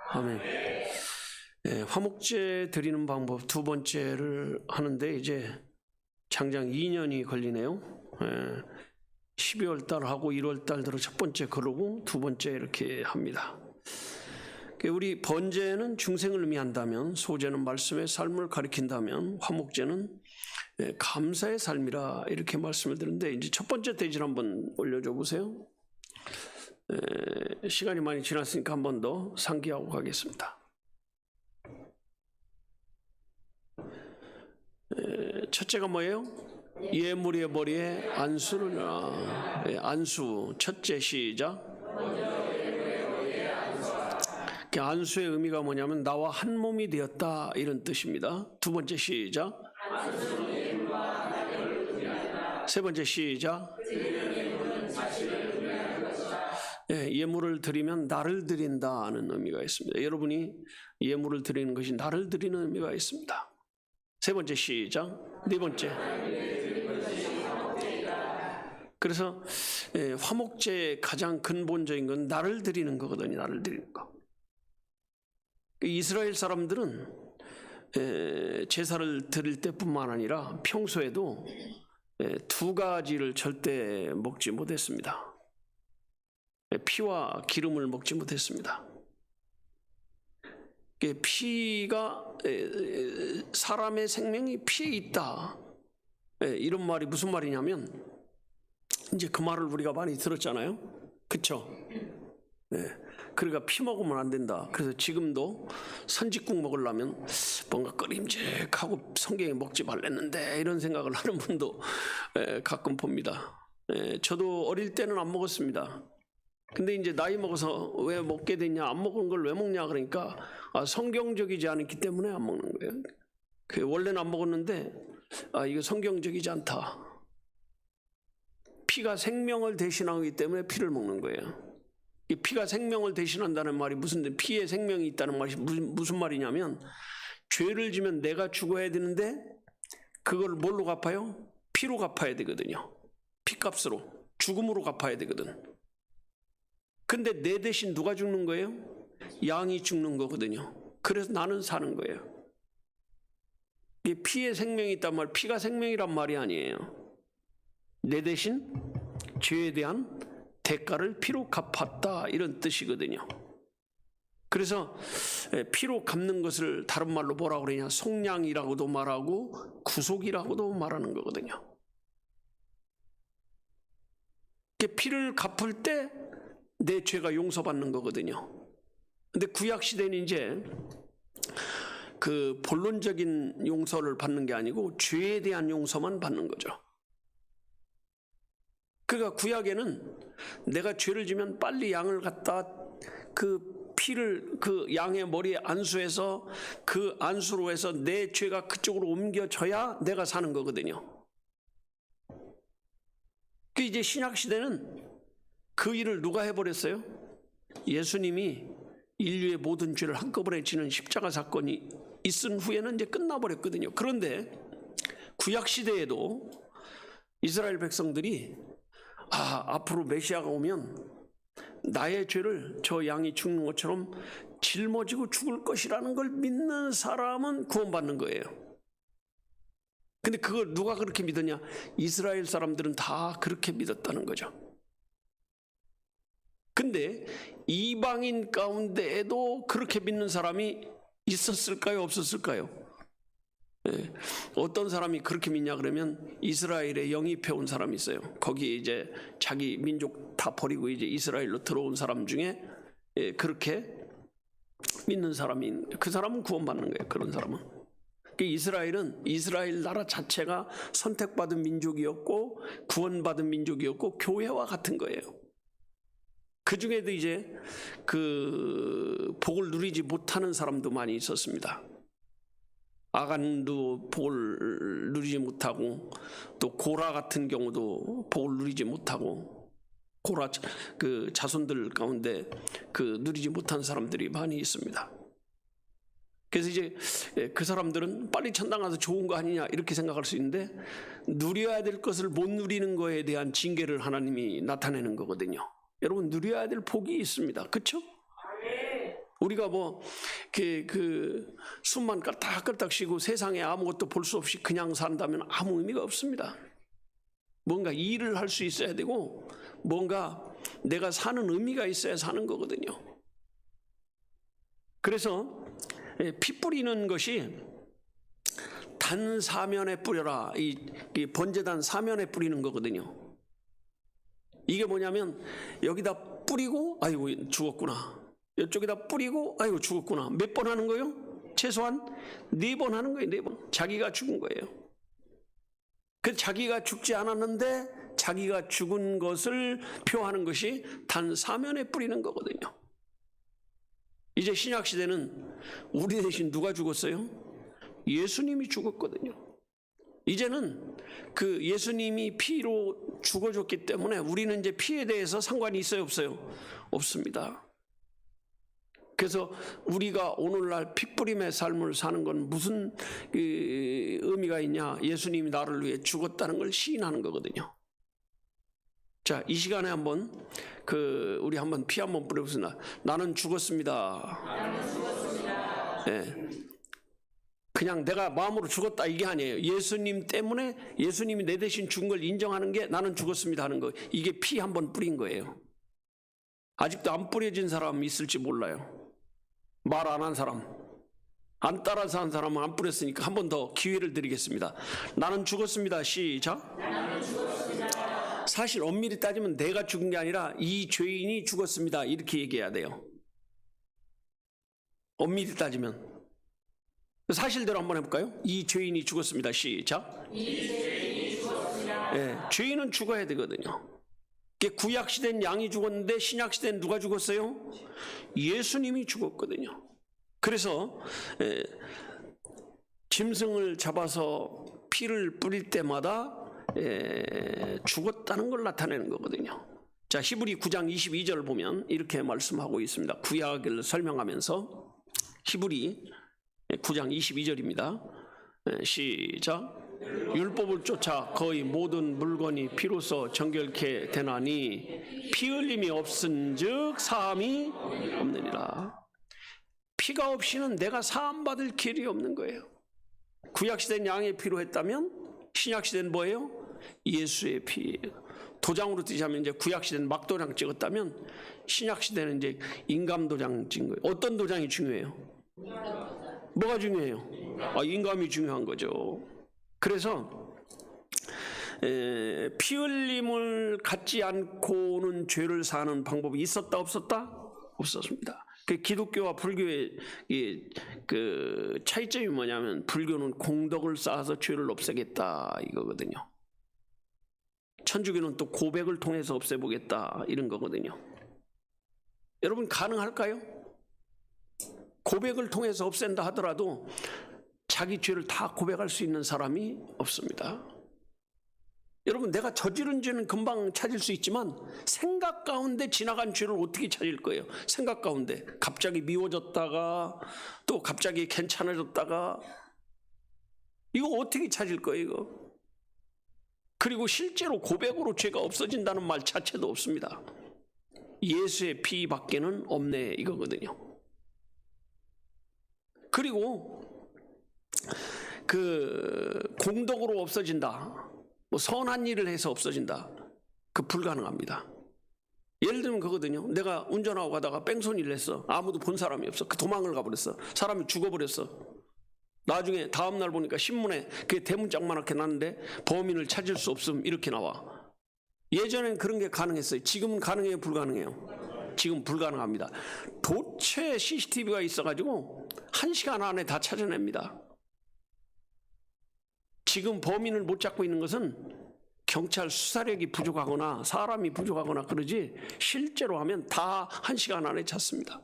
아멘. 화목제 드리는 방법 두 번째를 하는데 이제 장장 2년이 걸리네요. 12월 달 하고 1월 달 들어 첫 번째 그러고 두 번째 이렇게 합니다. 우리 번제는 중생을 의미한다면, 소제는 말씀의 삶을 가리킨다면, 화목제는 감사의 삶이라 이렇게 말씀을 드렸는데, 이제 첫 번째 대질 한번 올려줘 보세요. 시간이 많이 지났으니까 한 번 더 상기하고 가겠습니다. 첫째가 뭐예요? 예물의 머리에 안수를 안수. 첫째 시작. 안수의 의미가 뭐냐면 나와 한 몸이 되었다 이런 뜻입니다. 두 번째 시작. 세 번째 시작. 예물을 드리면 나를 드린다는 의미가 있습니다. 여러분이 예물을 드리는 것이 나를 드리는 의미가 있습니다. 세 번째 시작. 네 번째. 그래서 화목제의 가장 근본적인 건 나를 드리는 거거든요. 나를 드리는 거. 이스라엘 사람들은 제사를 드릴 때뿐만 아니라 평소에도 두 가지를 절대 먹지 못했습니다. 피와 기름을 먹지 못했습니다. 피가 사람의 생명이 피에 있다. 이런 말이 무슨 말이냐면 이제 그 말을 우리가 많이 들었잖아요. 그렇죠? 그러니까 피 먹으면 안 된다. 그래서 지금도 선짓국 먹으려면 뭔가 끓임직하고 성경에 먹지 말랬는데 이런 생각을 하는 분도 가끔 봅니다. 저도 어릴 때는 안 먹었습니다. 근데 이제 나이 먹어서 왜 먹게 됐냐, 안 먹은 걸 왜 먹냐 그러니까 성경적이지 않기 때문에 안 먹는 거예요. 원래는 안 먹었는데 이거 성경적이지 않다. 피가 생명을 대신하기 때문에 피를 먹는 거예요. 이 피가 생명을 대신한다는 말이 피에 생명이 있다는 말이 무슨 말이냐면 죄를 지면 내가 죽어야 되는데 그걸 뭘로 갚아요? 피로 갚아야 되거든요. 피값으로, 죽음으로 갚아야 되거든. 근데 내 대신 누가 죽는 거예요? 양이 죽는 거거든요. 그래서 나는 사는 거예요. 이 피에 생명이 있단 말, 피가 생명이란 말이 아니에요. 내 대신 죄에 대한 대가를 피로 갚았다 이런 뜻이거든요. 그래서 피로 갚는 것을 다른 말로 뭐라고 그러냐, 속량이라고도 말하고 구속이라고도 말하는 거거든요. 피를 갚을 때 내 죄가 용서받는 거거든요. 근데 구약 시대는 이제 그 본론적인 용서를 받는 게 아니고 죄에 대한 용서만 받는 거죠. 그러니까 구약에는 내가 죄를 지면 빨리 양을 갖다 그 피를 그 양의 머리에 안수해서 그 안수로 해서 내 죄가 그쪽으로 옮겨져야 내가 사는 거거든요. 그 이제 신약 시대는 그 일을 누가 해버렸어요? 예수님이 인류의 모든 죄를 한꺼번에 지는 십자가 사건이 있은 후에는 이제 끝나버렸거든요. 그런데 구약 시대에도 이스라엘 백성들이 앞으로 메시아가 오면 나의 죄를 저 양이 죽는 것처럼 짊어지고 죽을 것이라는 걸 믿는 사람은 구원받는 거예요. 근데 그걸 누가 그렇게 믿었냐? 이스라엘 사람들은 다 그렇게 믿었다는 거죠. 근데 이방인 가운데에도 그렇게 믿는 사람이 있었을까요? 없었을까요? 어떤 사람이 그렇게 믿냐 그러면 이스라엘에 영입해 온 사람이 있어요. 거기에 이제 자기 민족 다 버리고 이제 이스라엘로 들어온 사람 중에 그렇게 믿는 사람이, 그 사람은 구원받는 거예요. 그런 사람은. 이스라엘은 이스라엘 나라 자체가 선택받은 민족이었고 구원받은 민족이었고 교회와 같은 거예요. 그 중에도 이제 그 복을 누리지 못하는 사람도 많이 있었습니다. 아간도 복을 누리지 못하고 또 고라 같은 경우도 복을 누리지 못하고 고라 그 자손들 가운데 그 누리지 못한 사람들이 많이 있습니다. 그래서 이제 그 사람들은 빨리 천당 가서 좋은 거 아니냐 이렇게 생각할 수 있는데 누려야 될 것을 못 누리는 거에 대한 징계를 하나님이 나타내는 거거든요. 여러분 누려야 될 복이 있습니다. 그렇죠? 우리가 뭐 숨만 깔딱깔딱 쉬고 세상에 아무것도 볼 수 없이 그냥 산다면 아무 의미가 없습니다. 뭔가 일을 할 수 있어야 되고 뭔가 내가 사는 의미가 있어야 사는 거거든요. 그래서 피 뿌리는 것이 단 사면에 뿌려라. 이 번제단 사면에 뿌리는 거거든요. 이게 뭐냐면 여기다 뿌리고 아이고 죽었구나. 이쪽에다 뿌리고 아이고 죽었구나. 몇 번 하는 거예요? 최소한 4번 하는 거예요. 4번. 자기가 죽은 거예요. 그 자기가 죽지 않았는데 자기가 죽은 것을 표하는 것이 단 사면에 뿌리는 거거든요. 이제 신약시대는 우리 대신 누가 죽었어요? 예수님이 죽었거든요. 이제는 그 예수님이 피로 죽어줬기 때문에 우리는 이제 피에 대해서 상관이 있어요, 없어요? 없습니다. 그래서 우리가 오늘날 피뿌림의 삶을 사는 건 무슨 의미가 있냐? 예수님이 나를 위해 죽었다는 걸 시인하는 거거든요. 자, 이 시간에 한번 우리 한번 피 한번 뿌려보겠습니다. 나는 죽었습니다. 나는 죽었습니다. 네. 그냥 내가 마음으로 죽었다 이게 아니에요. 예수님 때문에 예수님이 내 대신 죽은 걸 인정하는 게 나는 죽었습니다 하는 거. 이게 피 한번 뿌린 거예요. 아직도 안 뿌려진 사람 있을지 몰라요. 말 안 한 사람, 안 따라서 한 사람은 안 뿌렸으니까 한 번 더 기회를 드리겠습니다. 나는 죽었습니다. 시작. 나는 죽었습니다. 사실 엄밀히 따지면 내가 죽은 게 아니라 이 죄인이 죽었습니다. 이렇게 얘기해야 돼요. 엄밀히 따지면. 사실대로 한번 해볼까요? 이 죄인이 죽었습니다. 시작. 이 죄인이 죽었습니다. 네, 죄인은 죽어야 되거든요. 구약시대는 양이 죽었는데 신약시대는 누가 죽었어요? 예수님이 죽었거든요. 그래서 짐승을 잡아서 피를 뿌릴 때마다 죽었다는 걸 나타내는 거거든요. 자, 히브리 9장 22절 보면 이렇게 말씀하고 있습니다. 구약을 설명하면서 히브리 9장 22절입니다. 시작. 율법을 쫓아 거의 모든 물건이 피로써 정결케 되나니 피 흘림이 없은즉 사함이 없느니라. 피가 없이는 내가 사함받을 길이 없는 거예요. 구약시대는 양의 피로 했다면 신약시대는 뭐예요? 예수의 피. 도장으로 뜨자면 이제 구약시대는 막도장 찍었다면 신약시대는 이제 인감도장 찍은 거예요. 어떤 도장이 중요해요? 뭐가 중요해요? 인감이 중요한 거죠. 그래서 피 흘림을 갖지 않고는 죄를 사는 방법이 있었다 없었다? 없었습니다. 기독교와 불교의 차이점이 뭐냐면 불교는 공덕을 쌓아서 죄를 없애겠다 이거거든요. 천주교는 또 고백을 통해서 없애보겠다 이런 거거든요. 여러분 가능할까요? 고백을 통해서 없앤다 하더라도 자기 죄를 다 고백할 수 있는 사람이 없습니다. 여러분 내가 저지른 죄는 금방 찾을 수 있지만 생각 가운데 지나간 죄를 어떻게 찾을 거예요? 생각 가운데 갑자기 미워졌다가 또 갑자기 괜찮아졌다가 이거 어떻게 찾을 거예요 이거? 그리고 실제로 고백으로 죄가 없어진다는 말 자체도 없습니다. 예수의 피 밖에는 없네 이거거든요. 그리고 공덕으로 없어진다. 뭐 선한 일을 해서 없어진다. 불가능합니다. 예를 들면 그거거든요. 내가 운전하고 가다가 뺑소니를 했어. 아무도 본 사람이 없어. 도망을 가버렸어. 사람이 죽어버렸어. 나중에 다음날 보니까 신문에 그게 대문짝만하게 났는데 범인을 찾을 수 없음 이렇게 나와. 예전엔 그런 게 가능했어요. 지금은 가능해요? 불가능해요? 지금 불가능합니다. 도처에 CCTV가 있어가지고 1시간 안에 다 찾아냅니다. 지금 범인을 못 잡고 있는 것은 경찰 수사력이 부족하거나 사람이 부족하거나 그러지 실제로 하면 다 1시간 안에 찾습니다.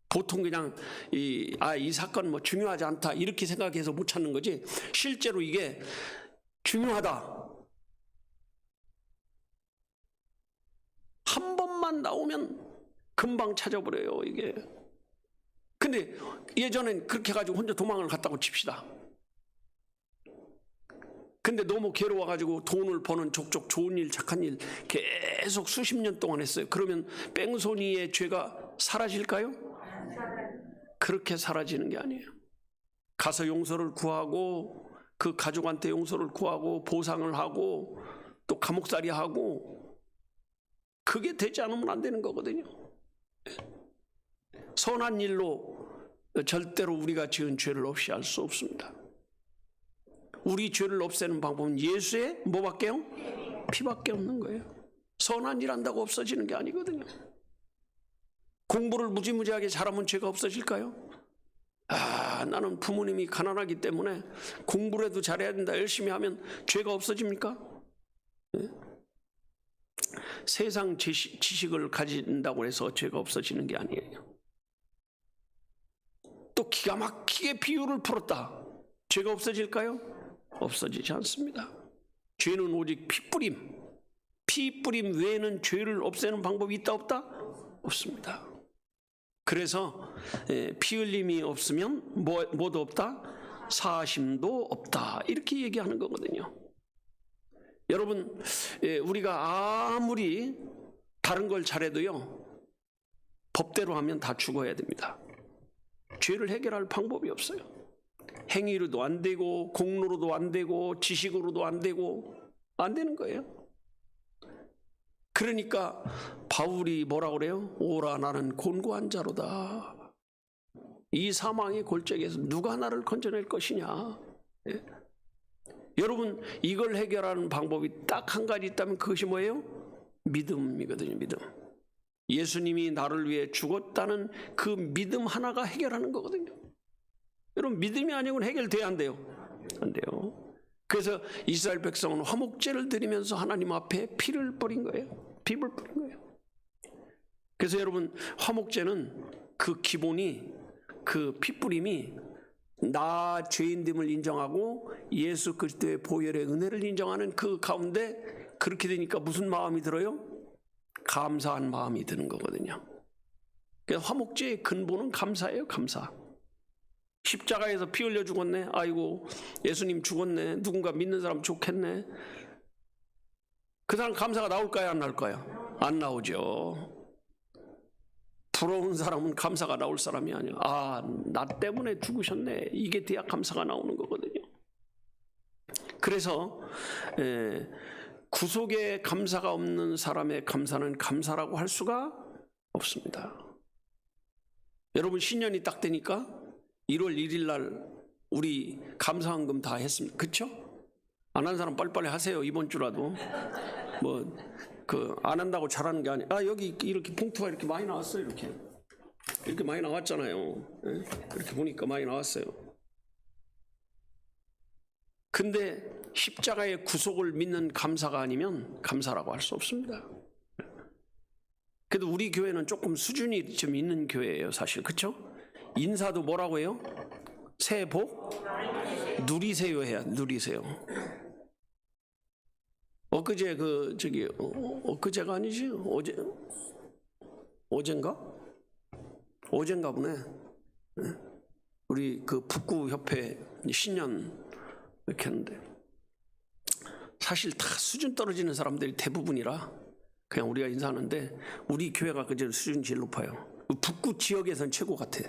보통 그냥 이 사건 뭐 중요하지 않다 이렇게 생각해서 못 찾는 거지 실제로 이게 중요하다. 한 번만 나오면 금방 찾아버려요 이게. 근데 예전엔 그렇게 해가지고 혼자 도망을 갔다고 칩시다. 근데 너무 괴로워가지고 돈을 버는 족족 좋은 일 착한 일 계속 수십 년 동안 했어요. 그러면 뺑소니의 죄가 사라질까요? 그렇게 사라지는 게 아니에요. 가서 용서를 구하고 그 가족한테 용서를 구하고 보상을 하고 또 감옥살이 하고 그게 되지 않으면 안 되는 거거든요. 선한 일로 절대로 우리가 지은 죄를 없이 할 수 없습니다. 우리 죄를 없애는 방법은 예수의 뭐밖에요? 피밖에 없는 거예요. 선한 일 한다고 없어지는 게 아니거든요. 공부를 무지무지하게 잘하면 죄가 없어질까요? 나는 부모님이 가난하기 때문에 공부라도 잘해야 된다 열심히 하면 죄가 없어집니까? 네? 세상 지식을 가진다고 해서 죄가 없어지는 게 아니에요. 또 기가 막히게 비유를 풀었다. 죄가 없어질까요? 없어지지 않습니다. 죄는 오직 피뿌림 외에는 죄를 없애는 방법이 있다 없다? 없습니다. 그래서 피 흘림이 없으면 뭐도 없다? 사심도 없다. 이렇게 얘기하는 거거든요. 여러분, 우리가 아무리 다른 걸 잘해도요, 법대로 하면 다 죽어야 됩니다. 죄를 해결할 방법이 없어요. 행위로도 안 되고 공로로도 안 되고 지식으로도 안 되고 안 되는 거예요. 그러니까 바울이 뭐라고 그래요? 오라 나는 곤고한 자로다. 이 사망의 골짜기에서 누가 나를 건져낼 것이냐. 예? 여러분, 이걸 해결하는 방법이 딱 한 가지 있다면 그것이 뭐예요? 믿음이거든요. 믿음. 예수님이 나를 위해 죽었다는 그 믿음 하나가 해결하는 거거든요. 여러분, 믿음이 아니고는 해결돼야 안 돼요? 안 돼요. 그래서 이스라엘 백성은 화목제를 드리면서 하나님 앞에 피를 뿌린 거예요. 피를 뿌린 거예요. 그래서 여러분, 화목제는 그 기본이, 그 피뿌림이 나 죄인됨을 인정하고 예수 그리스도의 보혈의 은혜를 인정하는 그 가운데 그렇게 되니까 무슨 마음이 들어요? 감사한 마음이 드는 거거든요. 그래서 화목제의 근본은 감사예요. 감사. 십자가에서 피 흘려 죽었네. 아이고, 예수님 죽었네. 누군가 믿는 사람 좋겠네. 그 사람 감사가 나올까요? 안 나올까요? 안 나오죠. 부러운 사람은 감사가 나올 사람이 아니야. 나 때문에 죽으셨네. 이게 돼야 감사가 나오는 거거든요. 그래서 구속에 감사가 없는 사람의 감사는 감사라고 할 수가 없습니다. 여러분, 신년이 딱 되니까 1월 1일 날 우리 감사헌금 다 했습니다. 그렇죠? 안 한 사람 빨리빨리 하세요. 이번 주라도. 안 한다고 잘하는 게 아니에요. 여기 이렇게 봉투가 이렇게 많이 나왔어요. 이렇게 많이 나왔잖아요. 이렇게 보니까 많이 나왔어요. 근데 십자가의 구속을 믿는 감사가 아니면 감사라고 할 수 없습니다. 그래도 우리 교회는 조금 수준이 좀 있는 교회예요, 사실. 그렇죠? 인사도 뭐라고 해요? 새해 복 누리세요 해야 누리세요. 엊그제 엊그제가 아니지? 어젠가 보네. 우리 그 북구협회 신년 이렇게 했는데 사실 다 수준 떨어지는 사람들이 대부분이라 그냥 우리가 인사하는데 우리 교회가 그저 수준이 제일 높아요. 북구 지역에선 최고 같아.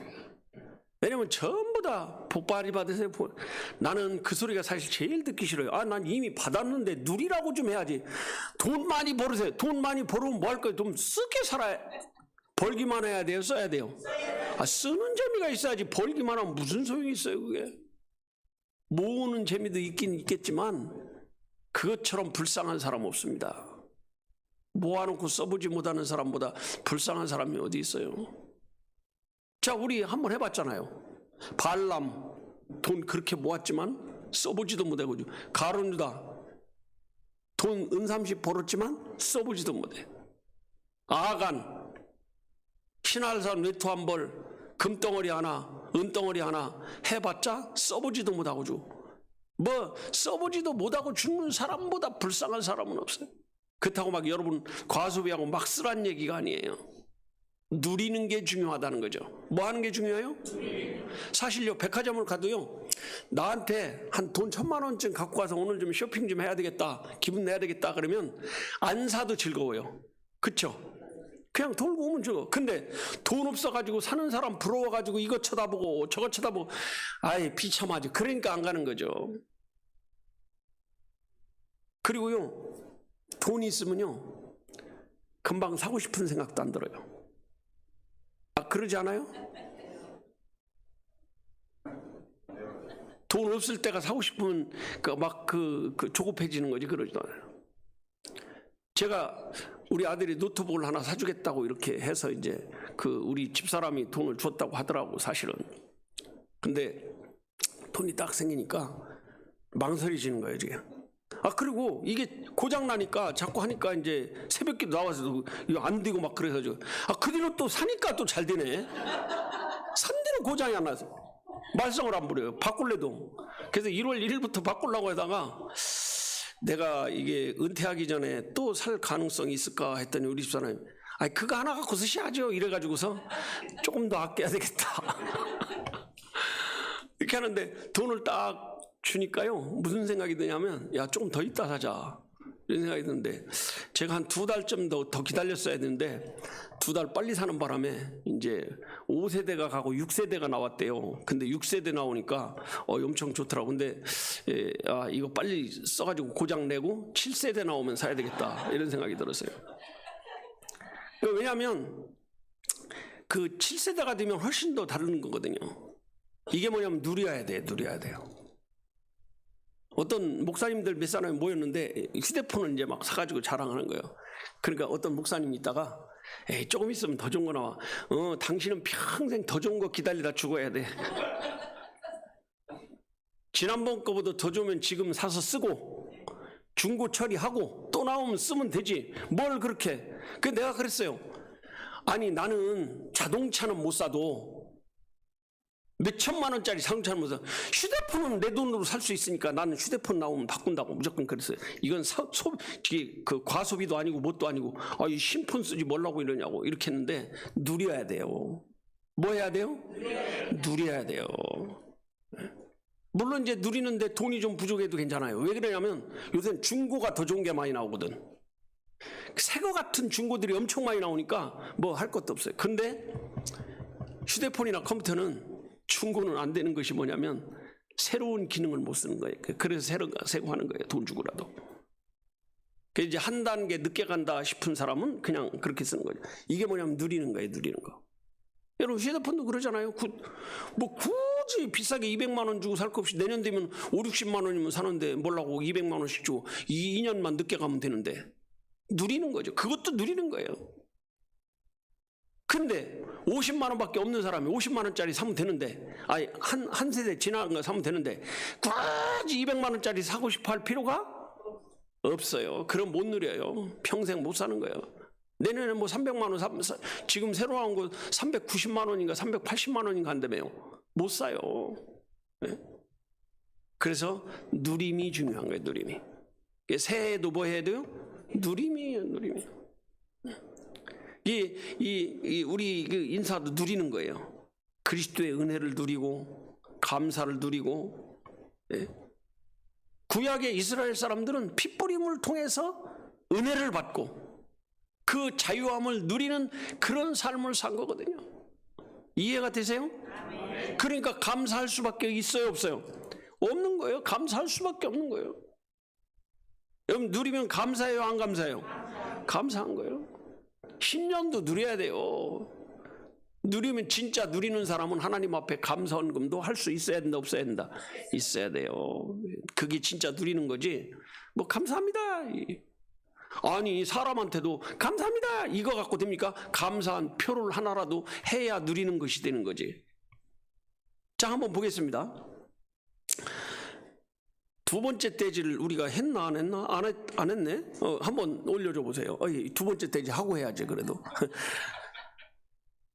왜냐면 전부 다 복 많이 받으세요. 나는 그 소리가 사실 제일 듣기 싫어요. 난 이미 받았는데 누리라고 좀 해야지. 돈 많이 벌으세요. 돈 많이 벌으면 뭐 할 거예요? 좀 쓰게 살아야. 벌기만 해야 돼요? 써야 돼요? 쓰는 재미가 있어야지. 벌기만 하면 무슨 소용이 있어요, 그게. 모으는 재미도 있긴 있겠지만 그것처럼 불쌍한 사람 없습니다. 모아놓고 써보지 못하는 사람보다 불쌍한 사람이 어디 있어요? 자, 우리 한번 해봤잖아요. 발람 돈 그렇게 모았지만 써보지도 못하고, 가룟 유다 돈 은삼십 벌었지만 써보지도 못해. 아간 신할산 외투 한 벌, 금덩어리 하나, 은덩어리 하나 해봤자 써보지도 못하고 써보지도 못하고 죽는 사람보다 불쌍한 사람은 없어요. 그렇다고 막 여러분 과소비하고 막 쓰란 얘기가 아니에요. 누리는 게 중요하다는 거죠. 뭐 하는 게 중요해요? 사실요, 백화점을 가도요, 나한테 한 돈 1,000만 원쯤 갖고 가서 오늘 좀 쇼핑 좀 해야 되겠다, 기분 내야 되겠다 그러면 안 사도 즐거워요. 그쵸? 그냥 돌고 오면 죽어. 근데 돈 없어가지고 사는 사람 부러워가지고 이거 쳐다보고 저거 쳐다보고 아예 비참하지. 그러니까 안 가는 거죠. 그리고요, 돈이 있으면요 금방 사고 싶은 생각도 안 들어요. 아, 그러지 않아요? 돈 없을 때가 사고 싶으면 조급해지는 거지. 그러지도 않아요. 제가 우리 아들이 노트북을 하나 사주겠다고 이렇게 해서 이제 우리 집사람이 돈을 줬다고 하더라고, 사실은. 근데 돈이 딱 생기니까 망설여지는 거예요, 지금. 아, 그리고 이게 고장나니까 자꾸 하니까 이제 새벽기도 나와서 이거 안 되고 막 그래서 그 뒤로 또 사니까 또 잘 되네. 산 뒤로 고장이 안 나서 말썽을 안 부려요, 바꿀래도. 그래서 1월 1일부터 바꾸려고 하다가 내가 이게 은퇴하기 전에 또 살 가능성이 있을까 했더니 우리 집사람이 그거 하나 갖고 쓰셔야죠 이래가지고서 조금 더 아껴야 되겠다. 이렇게 하는데 돈을 딱 주니까요 무슨 생각이 드냐면 야, 조금 더 있다 사자 이런 생각이 드는데 제가 한 2달쯤 더 기다렸어야 되는데 2달 빨리 사는 바람에 이제 5세대가 가고 6세대가 나왔대요. 근데 6세대 나오니까 엄청 좋더라고. 근데 이거 빨리 써가지고 고장 내고 7세대 나오면 사야 되겠다 이런 생각이 들었어요. 왜냐하면 그 7세대가 되면 훨씬 더 다른 거거든요. 이게 뭐냐면 누려야 돼요. 어떤 목사님들 몇 사람이 모였는데 휴대폰을 이제 막 사가지고 자랑하는 거예요. 그러니까 어떤 목사님이 있다가 조금 있으면 더 좋은 거 나와. 당신은 평생 더 좋은 거 기다리다 죽어야 돼. 지난번 거보다 더 좋으면 지금 사서 쓰고 중고 처리하고 또 나오면 쓰면 되지. 뭘 그렇게. 내가 그랬어요. 아니 나는 자동차는 못 사도 몇 천만 원짜리 자동차는 못 사. 휴대폰은 내 돈으로 살 수 있으니까 나는 휴대폰 나오면 바꾼다고 무조건 그랬어요. 이건 과소비도 아니고 뭣도 아니고 이 신폰 쓰지 뭐라고 이러냐고 이렇게 했는데 누려야 돼요. 뭐 해야 돼요? 누려야 돼요. 물론 이제 누리는데 돈이 좀 부족해도 괜찮아요. 왜 그러냐면 요새는 중고가 더 좋은 게 많이 나오거든. 새거 같은 중고들이 엄청 많이 나오니까 뭐 할 것도 없어요. 근데 휴대폰이나 컴퓨터는 중고는 안 되는 것이 뭐냐면 새로운 기능을 못 쓰는 거예요. 그래서 새거 하는 거예요. 돈 주고라도. 그래서 이제 한 단계 늦게 간다 싶은 사람은 그냥 그렇게 쓰는 거죠. 이게 뭐냐면 누리는 거예요. 누리는 거. 여러분 휴대폰도 그러잖아요. 뭐 굳이 비싸게 200만 원 주고 살 거 없이 내년 되면 5, 60만 원이면 사는데 뭐라고 200만 원씩 주고 2년만 늦게 가면 되는데 누리는 거죠. 그것도 누리는 거예요. 근데 50만 원밖에 없는 사람이 50만 원짜리 사면 되는데 한 세대 지나간 거 사면 되는데 굳이 200만 원짜리 사고 싶어 할 필요가 없어요. 그럼 못 누려요. 평생 못 사는 거예요. 내년에 뭐 300만 원 지금 새로 나온 거 390만 원인가 380만 원인가 한다며요. 못 사요. 네? 그래서 누림이 중요한 거예요. 누림이. 새해에도 뭐 해야 돼요? 누림이에요. 누림이. 우리 인사도 누리는 거예요. 그리스도의 은혜를 누리고 감사를 누리고. 네? 구약의 이스라엘 사람들은 핏부림을 통해서 은혜를 받고 그 자유함을 누리는 그런 삶을 산 거거든요. 이해가 되세요? 그러니까 감사할 수밖에 있어요, 없어요? 없는 거예요. 감사할 수밖에 없는 거예요. 여러분 누리면 감사해요, 안 감사해요? 감사한 거예요. 신년도 누려야 돼요. 누리면 진짜 누리는 사람은 하나님 앞에 감사헌금도 할 수 있어야 된다, 없어야 된다? 있어야 돼요. 그게 진짜 누리는 거지. 뭐 감사합니다. 아니 사람한테도 감사합니다 이거 갖고 됩니까? 감사한 표를 하나라도 해야 누리는 것이 되는 거지. 자, 한번 보겠습니다. 두 번째 떼지를 우리가 했나 안 했나? 안 했네? 한번 올려줘 보세요. 두 번째 떼지 하고 해야지 그래도.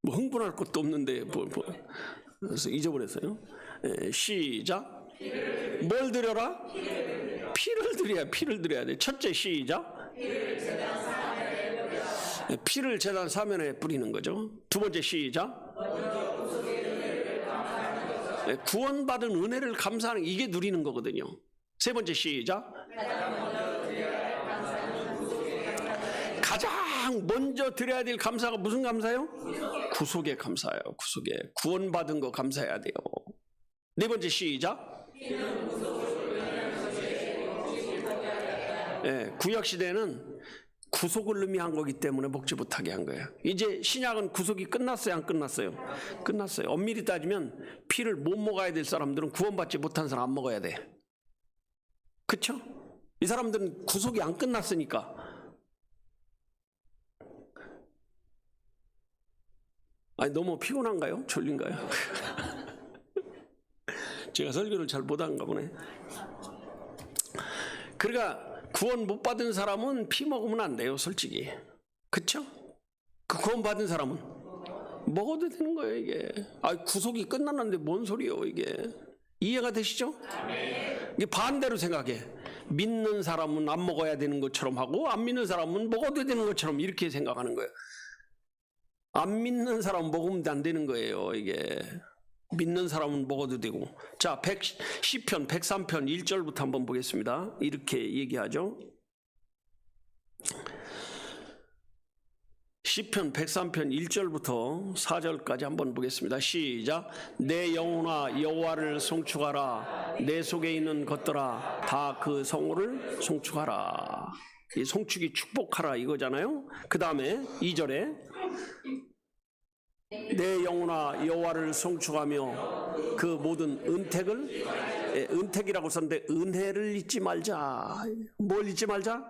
뭐 흥분할 것도 없는데 그래서 잊어버렸어요. 시작. 뭘 드려라? 피를 드려야 돼. 첫째 시작. 피를 제단 사면에 뿌리는 거죠. 두 번째 시작. 구원받은 은혜를 감사하는 이게 누리는 거거든요. 세 번째 시작. 가장 가장 먼저 드려야 될 감사가 무슨 감사요? 구속의 감사예요. 구속의 구원받은 거 감사해야 돼요. 네 번째 시작. 네, 구약시대는 구속을 의미한 거기 때문에 먹지 못하게 한 거예요. 이제 신약은 구속이 끝났어요, 안 끝났어요? 끝났어요. 엄밀히 따지면 피를 못 먹어야 될 사람들은 구원받지 못한 사람 안 먹어야 돼. 그쵸? 이 사람들은 구속이 안 끝났으니까. 아니, 너무 피곤한가요? 졸린가요? 제가 설교를 잘 못한가 보네. 그러니까 구원 못 받은 사람은 피 먹으면 안 돼요, 솔직히. 그쵸? 그 구원 받은 사람은 먹어도 되는 거예요, 이게. 아, 구속이 끝났는데 뭔 소리요, 이게. 이해가 되시죠? 이게 반대로 생각해. 믿는 사람은 안 먹어야 되는 것처럼 하고 안 믿는 사람은 먹어도 되는 것처럼 이렇게 생각하는 거예요. 안 믿는 사람은 먹으면 안 되는 거예요, 이게. 믿는 사람은 먹어도 되고. 자, 시편 103편 1절부터 한번 보겠습니다. 이렇게 얘기하죠. 시편 103편 1절부터 4절까지 한번 보겠습니다. 시작. 내 영혼아 여호와를 송축하라. 내 속에 있는 것들아 다 그 성호를 송축하라. 이 송축이 축복하라 이거잖아요. 그 다음에 2절에 내 영혼아 여호와를 송축하며 그 모든 은택을, 은택이라고 썼는데 은혜를 잊지 말자. 뭘 잊지 말자?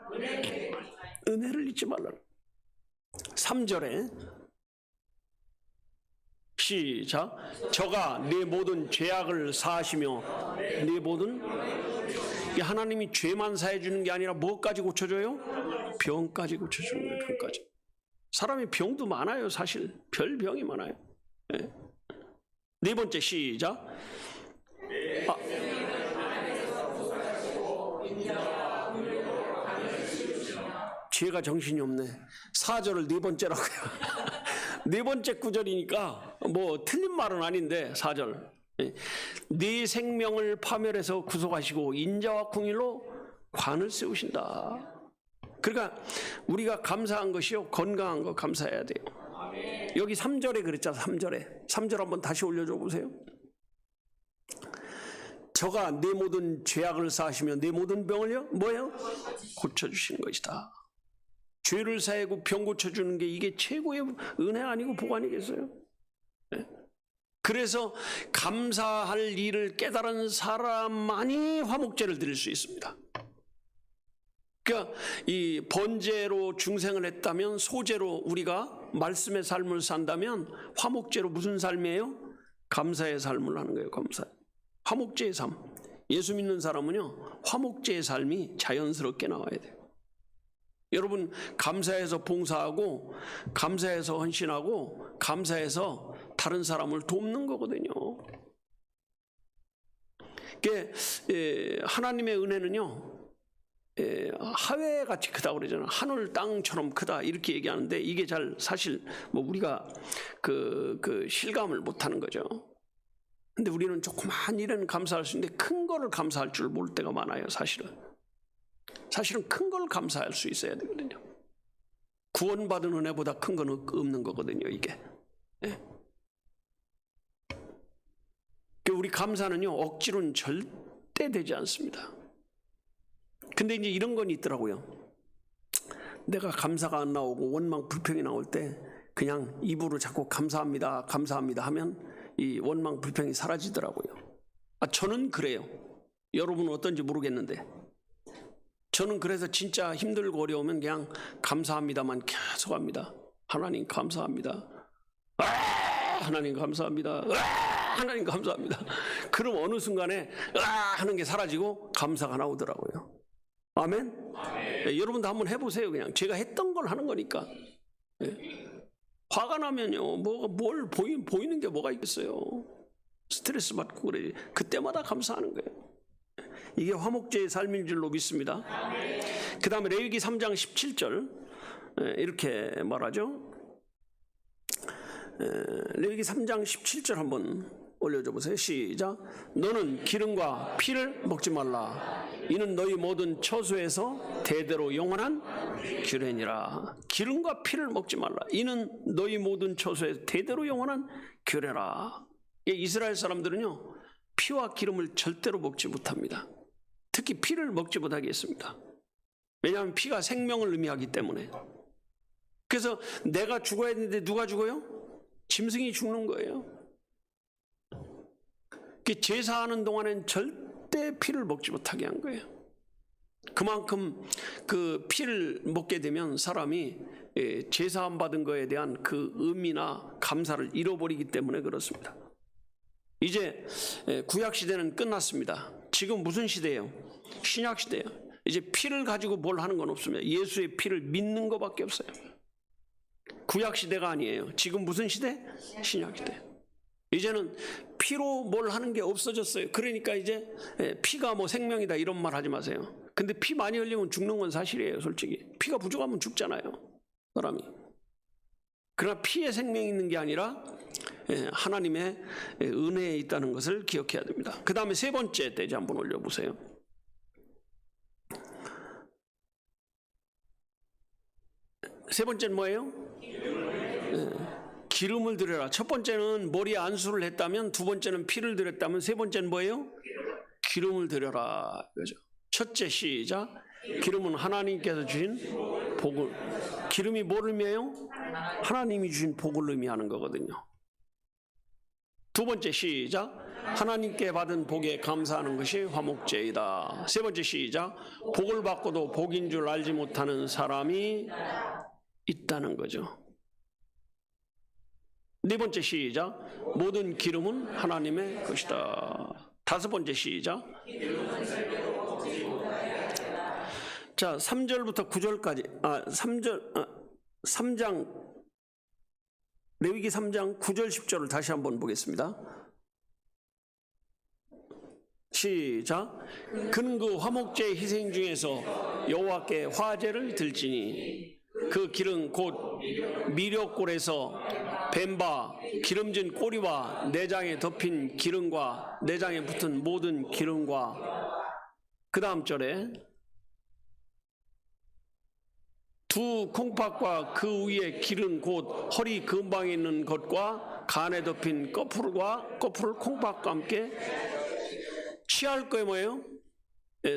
은혜를 잊지 말라. 3절에 시작. 저가 네 모든 죄악을 사하시며 네 모든, 하나님이 죄만 사해 주는 게 아니라 무엇까지 고쳐줘요? 병까지 고쳐주는 거예요. 병까지. 사람이 병도 많아요. 사실 별 병이 많아요. 네. 네 번째 시작. 죄가 정신이 없네. 4절을 네 번째라고요. 네 번째 구절이니까 뭐 틀린 말은 아닌데 4절. 네 생명을 파멸해서 구속하시고 인자와 궁일로 관을 세우신다. 그러니까 우리가 감사한 것이요, 건강한 거 감사해야 돼요. 여기 3절에 그랬잖아. 3절 한번 다시 올려줘 보세요. 저가 내 모든 죄악을 사하시며 내 모든 병을요 뭐예요? 고쳐주시는 것이다. 죄를 사하고 병 고쳐주는 게 이게 최고의 은혜 아니고 복 아니겠어요? 네? 그래서 감사할 일을 깨달은 사람만이 화목제를 드릴 수 있습니다. 그러니까 이 번제로 중생을 했다면, 소제로 우리가 말씀의 삶을 산다면, 화목제로 무슨 삶이에요? 감사의 삶을 하는 거예요. 감사. 화목제의 삶. 예수 믿는 사람은요, 화목제의 삶이 자연스럽게 나와야 돼요. 여러분, 감사해서 봉사하고, 감사해서 헌신하고, 감사해서 다른 사람을 돕는 거거든요. 하나님의 은혜는요, 하회같이 크다고 그러잖아요. 하늘 땅처럼 크다 이렇게 얘기하는데, 이게 잘 사실 뭐 우리가 그 실감을 못하는 거죠. 근데 우리는 조그만 일에는 감사할 수 있는데 큰 거를 감사할 줄 모를 때가 많아요. 사실은 큰 걸 감사할 수 있어야 되거든요. 구원받은 은혜보다 큰 건 없는 거거든요, 이게. 네. 우리 감사는요, 억지로는 절대 되지 않습니다. 근데 이제 이런 건 있더라고요. 내가 감사가 안 나오고 원망 불평이 나올 때 그냥 입으로 자꾸 감사합니다, 감사합니다 하면 이 원망 불평이 사라지더라고요. 저는 그래요. 여러분은 어떤지 모르겠는데 저는 그래서 진짜 힘들고 어려우면 그냥 감사합니다만 계속 합니다. 하나님 감사합니다. 하나님 감사합니다. 하나님 감사합니다. 그럼 어느 순간에 하는 게 사라지고 감사가 나오더라고요. 아멘? 네, 여러분도 한번 해보세요. 그냥 제가 했던 걸 하는 거니까. 네. 화가 나면요, 뭘 보이는 게 뭐가 있겠어요. 스트레스 받고 그래. 그때마다 감사하는 거예요. 이게 화목제의 삶인 줄로 믿습니다. 그 다음에 레위기 3장 17절 이렇게 말하죠. 레위기 3장 17절 한번 올려줘 보세요. 시작. 너는 기름과 피를 먹지 말라. 이는 너희 모든 처소에서 대대로 영원한 규례니라. 기름과 피를 먹지 말라. 이는 너희 모든 처소에 대대로 영원한 규례라. 이스라엘 사람들은요, 피와 기름을 절대로 먹지 못합니다. 특히 피를 먹지 못하게 했습니다. 왜냐하면 피가 생명을 의미하기 때문에. 그래서 내가 죽어야 되는데 누가 죽어요? 짐승이 죽는 거예요. 제사하는 동안엔 절대 피를 먹지 못하게 한 거예요. 그만큼 그 피를 먹게 되면 사람이 제사함 받은 거에 대한 그 의미나 감사를 잃어버리기 때문에 그렇습니다. 이제 구약 시대는 끝났습니다. 지금 무슨 시대예요? 신약 시대예요. 이제 피를 가지고 뭘 하는 건 없습니다. 예수의 피를 믿는 것밖에 없어요. 구약 시대가 아니에요. 지금 무슨 시대? 신약 시대. 이제는 피로 뭘 하는 게 없어졌어요. 그러니까 이제 피가 뭐 생명이다 이런 말 하지 마세요. 근데 피 많이 흘리면 죽는 건 사실이에요. 솔직히 피가 부족하면 죽잖아요, 사람이. 그러나 피에 생명이 있는 게 아니라 하나님의 은혜에 있다는 것을 기억해야 됩니다. 그 다음에 세 번째 대지 한번 올려보세요. 세 번째는 뭐예요? 기름을 드려라. 첫 번째는 머리에 안수를 했다면, 두 번째는 피를 드렸다면, 세 번째는 뭐예요? 기름을 드려라. 그죠? 첫째 시작. 기름은 하나님께서 주신 복을. 기름이 뭘 의미해요? 하나님이 주신 복을 의미하는 거거든요. 두 번째 시작. 하나님께 받은 복에 감사하는 것이 화목제이다. 세 번째 시작. 복을 받고도 복인 줄 알지 못하는 사람이 있다는 거죠. 네 번째 시작. 모든 기름은 하나님의 것이다. 다섯 번째 시작. 자, 3절부터 9절까지 3장 레위기 3장 9절 10절을 다시 한번 보겠습니다. 시작. 그는 그 화목제 희생 중에서 여호와께 화제를 들지니 그 길은 곧 미력골에서 뱀바 기름진 꼬리와 내장에 덮인 기름과 내장에 붙은 모든 기름과 그 다음 절에 두 콩팥과 그 위에 기른 곧 허리 근방에 있는 것과 간에 덮인 꺼풀을 콩팥과 함께 취할 거에 뭐예요?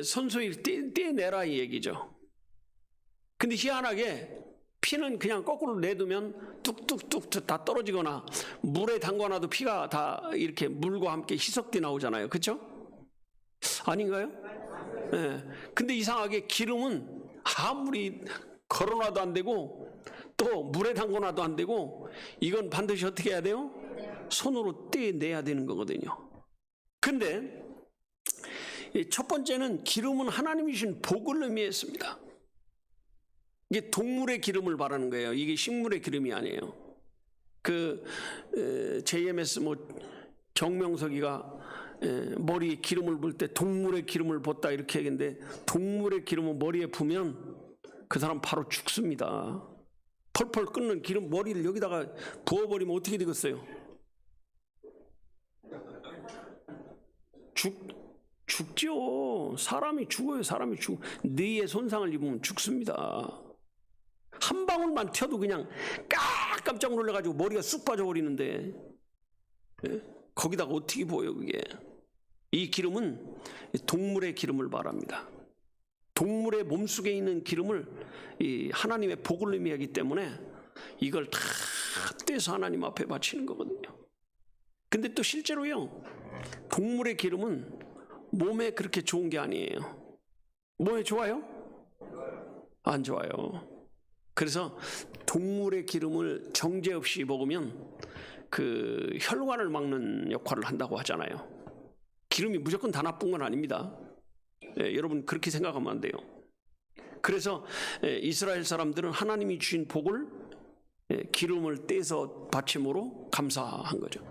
손수일 떼내라 이 얘기죠. 근데 희한하게 피는 그냥 거꾸로 내두면 뚝뚝뚝 다 떨어지거나 물에 담궈놔도 피가 다 이렇게 물과 함께 희석돼 나오잖아요. 그렇죠? 아닌가요? 네. 근데 이상하게 기름은 아무리 걸어놔도 안 되고 또 물에 담궈놔도 안 되고 이건 반드시 어떻게 해야 돼요? 손으로 떼내야 되는 거거든요. 근데 첫 번째는 기름은 하나님이 주신 복을 의미했습니다. 이게 동물의 기름을 말하는 거예요. 이게 식물의 기름이 아니에요. JMS 정명석이가 머리에 기름을 붓을 때 동물의 기름을 붓다 이렇게 얘기했는데, 동물의 기름을 머리에 부으면 그 사람 바로 죽습니다. 펄펄 끓는 기름 머리를 여기다가 부어버리면 어떻게 되겠어요? 죽죠. 사람이 죽어요. 사람이 죽어. 뇌에 손상을 입으면 죽습니다. 한 방울만 튀어도 그냥 깜짝 놀라가지고 머리가 쑥 빠져버리는데, 거기다가 어떻게 보여요 그게? 이 기름은 동물의 기름을 말합니다. 동물의 몸속에 있는 기름을 이 하나님의 복을 의미하기 때문에 이걸 다 떼서 하나님 앞에 바치는 거거든요. 근데 또 실제로요, 동물의 기름은 몸에 그렇게 좋은 게 아니에요. 몸에 좋아요? 안 좋아요. 그래서 동물의 기름을 정제 없이 먹으면 그 혈관을 막는 역할을 한다고 하잖아요. 기름이 무조건 다 나쁜 건 아닙니다. 여러분 그렇게 생각하면 안 돼요. 그래서 이스라엘 사람들은 하나님이 주신 복을 기름을 떼서 바침으로 감사한 거죠.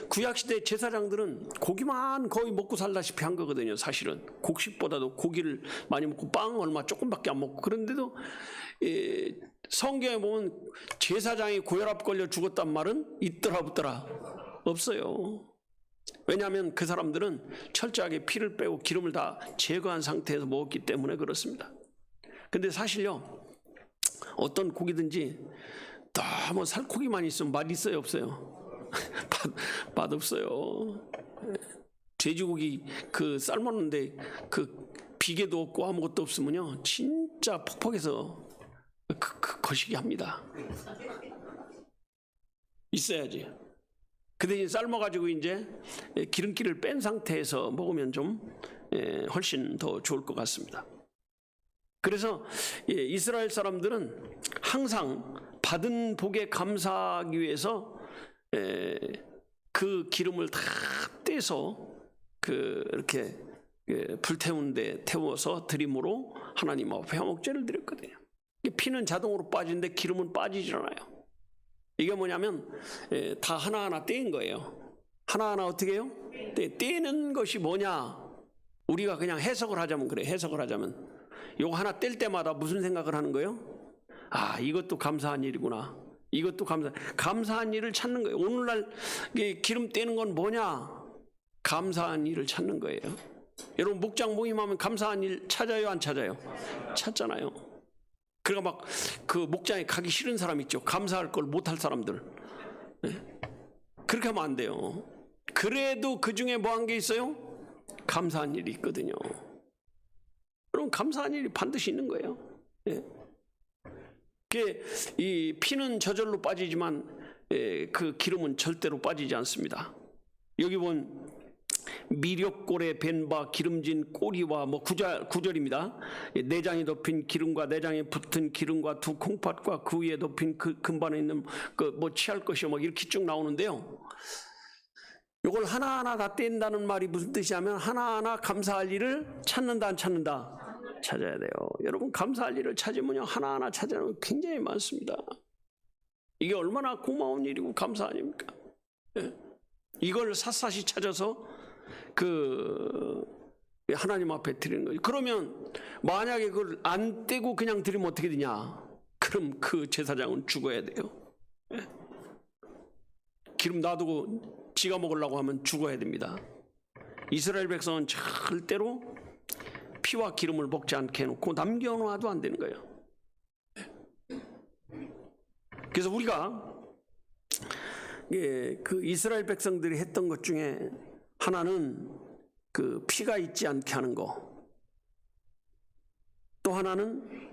구약시대 제사장들은 고기만 거의 먹고 살다시피 한 거거든요. 사실은 곡식보다도 고기를 많이 먹고 빵 얼마 조금밖에 안 먹고. 그런데도 성경에 보면 제사장이 고혈압 걸려 죽었단 말은 있더라 없더라? 없어요. 왜냐하면 그 사람들은 철저하게 피를 빼고 기름을 다 제거한 상태에서 먹었기 때문에 그렇습니다. 근데 사실요, 어떤 고기든지 너무 살코기만 있으면 맛 있어요, 없어요? 맛 없어요. 돼지고기 그 삶았는데 그 비계도 없고 아무것도 없으면요, 진짜 퍽퍽해서 거시기 합니다. 있어야지. 근데 이제 삶아가지고 이제 기름기를 뺀 상태에서 먹으면 좀 훨씬 더 좋을 것 같습니다. 그래서 이스라엘 사람들은 항상 받은 복에 감사하기 위해서 그 기름을 다 떼서 이렇게 불태운데 태워서 드림으로 하나님 앞에 화목제를 드렸거든요. 피는 자동으로 빠지는데 기름은 빠지질 않아요. 이게 뭐냐면 다 하나하나 떼인 거예요. 하나하나 어떻게 해요? 떼는 것이 뭐냐? 우리가 그냥 해석을 하자면 그래. 해석을 하자면 요거 하나 뗄 때마다 무슨 생각을 하는 거예요? 아, 이것도 감사한 일이구나. 이것도 감사한 일을 찾는 거예요. 오늘날 기름 떼는 건 뭐냐? 감사한 일을 찾는 거예요. 여러분 목장 모임하면 감사한 일 찾아요, 안 찾아요? 찾잖아요. 그러니까 막 그 목장에 가기 싫은 사람 있죠. 감사할 걸 못할 사람들. 그렇게 하면 안 돼요. 그래도 그 중에 뭐 한 게 있어요? 감사한 일이 있거든요. 여러분 감사한 일이 반드시 있는 거예요. 이 피는 저절로 빠지지만 그 기름은 절대로 빠지지 않습니다. 여기 본 미력골에 벤바 기름진 꼬리와 뭐 구절입니다. 내장에 덮인 기름과 내장에 붙은 기름과 두 콩팥과 그 위에 덮인 그 금반에 있는 그 뭐 취할 것이요 막 이렇게 쭉 나오는데요. 이걸 하나하나 다 뗀다는 말이 무슨 뜻이냐면 하나하나 감사할 일을 찾는다, 안 찾는다? 찾아야 돼요. 여러분 감사할 일을 찾으면요 하나하나 찾아내면 굉장히 많습니다. 이게 얼마나 고마운 일이고 감사 아닙니까? 이걸 샅샅이 찾아서 하나님 앞에 드리는 거죠. 그러면 만약에 그걸 안 떼고 그냥 드리면 어떻게 되냐? 그럼 그 제사장은 죽어야 돼요. 기름 놔두고 지가 먹으려고 하면 죽어야 됩니다. 이스라엘 백성은 절대로 피와 기름을 먹지 않게 해놓고 남겨놔도 안 되는 거예요. 그래서 우리가 그 이스라엘 백성들이 했던 것 중에 하나는 그 피가 있지 않게 하는 거, 또 하나는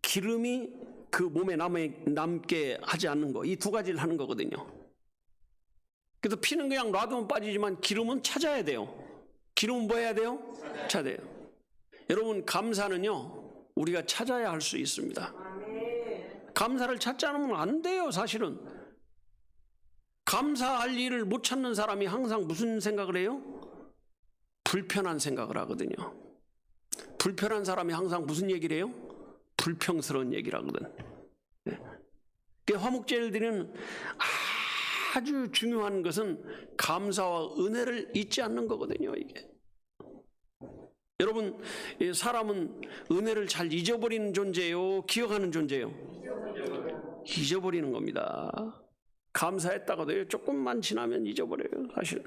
기름이 그 몸에 남게 하지 않는 거, 이 두 가지를 하는 거거든요. 그래서 피는 그냥 놔두면 빠지지만 기름은 찾아야 돼요. 기름은 뭐 해야 돼요? 찾아야 돼요. 여러분 감사는요 우리가 찾아야 할 수 있습니다. 감사를 찾지 않으면 안 돼요. 사실은 감사할 일을 못 찾는 사람이 항상 무슨 생각을 해요? 불편한 생각을 하거든요. 불편한 사람이 항상 무슨 얘기를 해요? 불평스러운 얘기를 하거든. 화목제를 드리는 아주 중요한 것은 감사와 은혜를 잊지 않는 거거든요. 이게 여러분 사람은 은혜를 잘 잊어버리는 존재예요, 기억하는 존재예요? 잊어버리는 겁니다. 감사했다가도 조금만 지나면 잊어버려요. 사실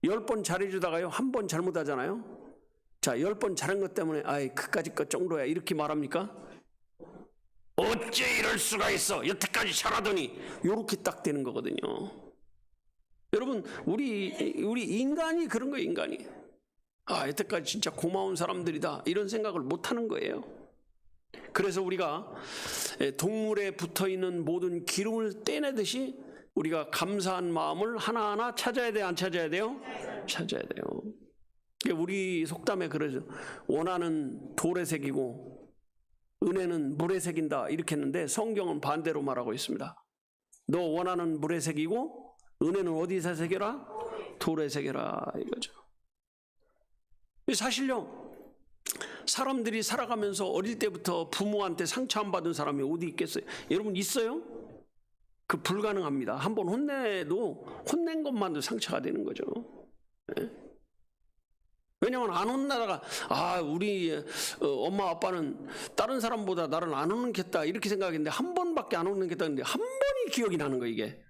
10번 잘해주다가요 1번 잘못하잖아요. 자 10번 잘한 것 때문에 아이 그까짓 것 정도야 이렇게 말합니까? 어째 이럴 수가 있어, 여태까지 잘하더니 요렇게 딱 되는 거거든요. 여러분 우리 인간이 그런 거예요. 인간이 여태까지 진짜 고마운 사람들이다 이런 생각을 못하는 거예요. 그래서 우리가 동물에 붙어있는 모든 기름을 떼내듯이 우리가 감사한 마음을 하나하나 찾아야 돼요, 안 찾아야 돼요? 찾아야 돼요. 우리 속담에 그러죠. 원하는 돌에 새기고 은혜는 물에 새긴다 이렇게 했는데 성경은 반대로 말하고 있습니다. 너 원하는 물에 새기고 은혜는 어디서 새겨라? 돌에 새겨라 이거죠. 사실요 사람들이 살아가면서 어릴 때부터 부모한테 상처 안 받은 사람이 어디 있겠어요? 여러분 있어요? 그 불가능합니다. 한번 혼내도 혼낸 것만도 상처가 되는 거죠. 왜냐하면 안 혼나다가 우리 엄마 아빠는 다른 사람보다 나를 안 혼냈겠다 이렇게 생각했는데 한 번밖에 안 혼냈겠다는데 한 번이 기억이 나는 거예요. 이게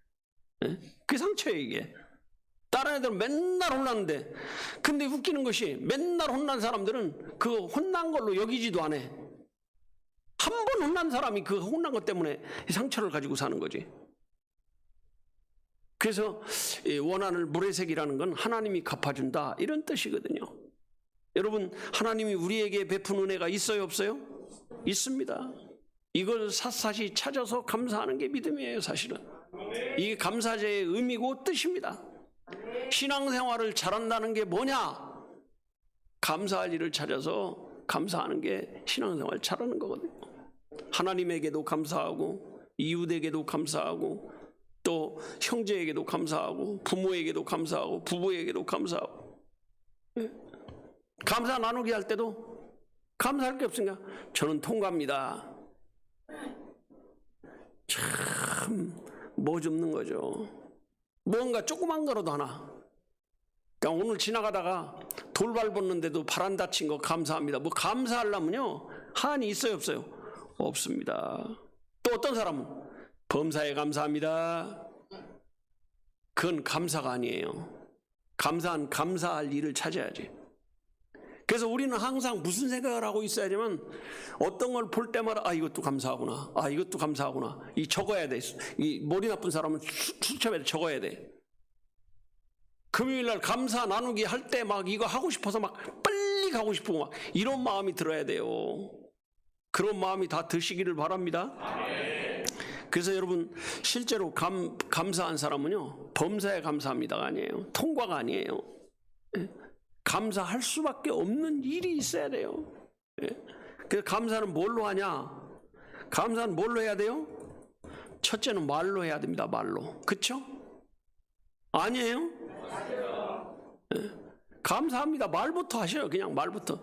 그게 상처예요. 이게 다른 애들은 맨날 혼나는데, 근데 웃기는 것이 맨날 혼난 사람들은 그 혼난 걸로 여기지도 않아. 한 번 혼난 사람이 그 혼난 것 때문에 상처를 가지고 사는 거지. 그래서 원한을 물의 색이라는 건 하나님이 갚아준다 이런 뜻이거든요. 여러분, 하나님이 우리에게 베푼 은혜가 있어요, 없어요? 있습니다. 이걸 샅샅이 찾아서 감사하는 게 믿음이에요, 사실은. 이게 감사제의 의미고 뜻입니다. 신앙생활을 잘한다는 게 뭐냐? 감사할 일을 찾아서 감사하는 게 신앙생활 잘하는 거거든요. 하나님에게도 감사하고 이웃에게도 감사하고 또 형제에게도 감사하고 부모에게도 감사하고 부부에게도 감사하고. 감사 나누기 할 때도 감사할 게 없으니까 저는 통과합니다. 참 뭐줍는 거죠. 뭔가 조그만 거라도 하나. 그러니까 오늘 지나가다가 돌 밟았는데도 발 안 다친 거 감사합니다. 뭐 감사하려면요 한이 있어요, 없어요? 없습니다. 또 어떤 사람은 범사에 감사합니다. 그건 감사가 아니에요. 감사할 일을 찾아야지. 그래서 우리는 항상 무슨 생각을 하고 있어야지만 어떤 걸 볼 때마다 아 이것도 감사하구나, 아 이것도 감사하구나. 이 적어야 돼. 이 머리 나쁜 사람은 수첩에 적어야 돼. 금요일날 감사 나누기 할 때 막 이거 하고 싶어서 막 빨리 가고 싶고 막 이런 마음이 들어야 돼요. 그런 마음이 다 드시기를 바랍니다. 그래서 여러분 실제로 감사한 사람은요 범사에 감사합니다가 아니에요. 통과가 아니에요. 감사할 수밖에 없는 일이 있어야 돼요. 그래서 감사는 뭘로 하냐? 감사는 뭘로 해야 돼요? 첫째는 말로 해야 됩니다. 말로. 그렇죠? 아니에요? 감사합니다. 말부터 하셔요. 그냥 말부터.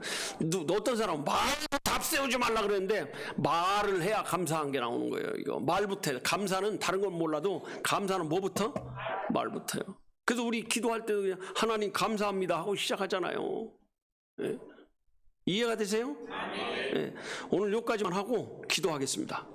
어떤 사람은 말로 답 세우지 말라 그랬는데 말을 해야 감사한 게 나오는 거예요. 이거 말부터 해요. 감사는 다른 건 몰라도 감사는 뭐부터? 말부터요. 그래서 우리 기도할 때도 그냥 하나님 감사합니다 하고 시작하잖아요. 예? 이해가 되세요? 예. 오늘 여기까지만 하고 기도하겠습니다.